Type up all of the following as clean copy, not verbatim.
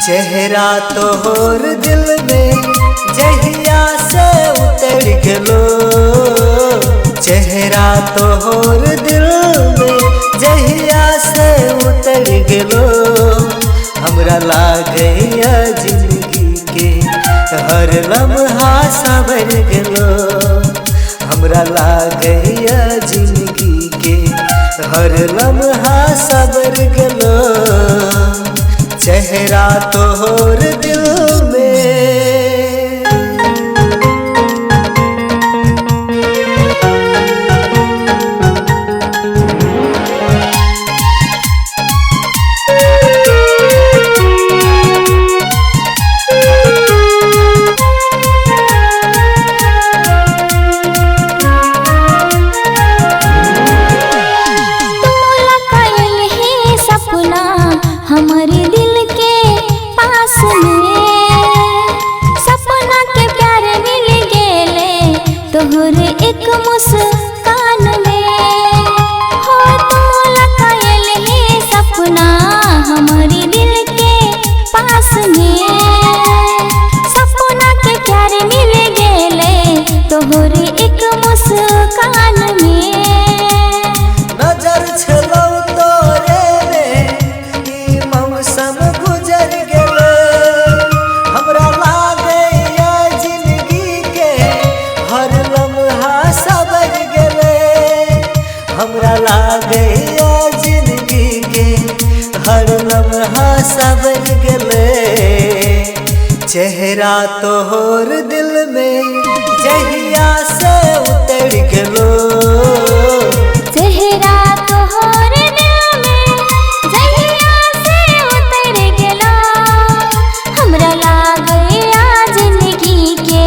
चेहरा तोहर दिल में जहिया से उतर गेलो, चेहरा तोहर दिल में जहिया से उतर गेलो। हमरा लागैया जिंदगी के हर लम्हा सवर गेलो, हमरा लागैया जिंदगी के हर लम्हा सवर गेलो। चेहरा तोहर दिल में हमारे दिल के पास में सपना के प्यार मिल गेले तोहर एक मुस्कान में। हो तोला कयल है सपना हमारे दिल के पास में, सपना के प्यार मिल गेले तोहर एक मुस्कान में। नजर छलो तोरे रे मौसम गुजर गेले, हमरा लागैया जिंदगी के हर लम्हा सवर गेले, हमरा लागैया जिंदगी के हर लम्हा सवर गेले। चेहरा तोहर दिल में जहिया से उतर गेलो, चेहरा तोहर दिल में जहिया से उतर गेलो। हमरा लागैया जिंदगी के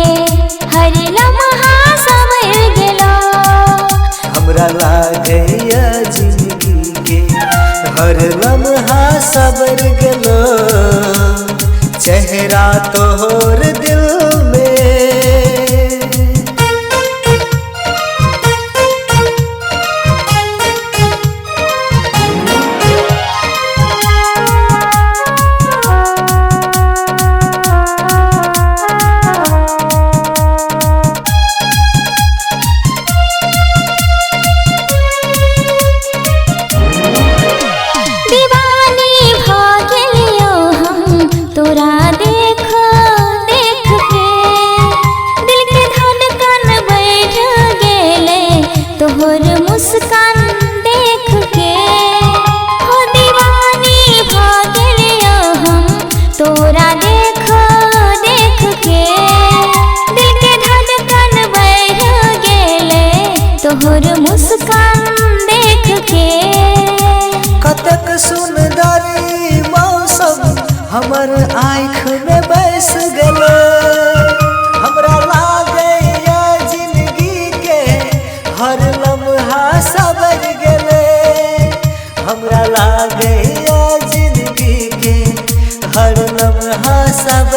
हर लम्हा सवर गेलो, हमरा लागैया जिंदगी के हर लम्हा सवर गेलो। चेहरा तोहर दिल में तोहर मुस्कान देख के। हो दीवानी भ गेलियो हम तोरा देख देख के, दिल के धड़कन बढ़ गेले तोहर मुस्कान देख के। कतक सुंदरी मौसम हमर आँख में बस गेले, हमरा लागैया जिंदगी के हर लम्हा सवर गेले, हमरा लागैया जिंदगी के हर लम्हा सवर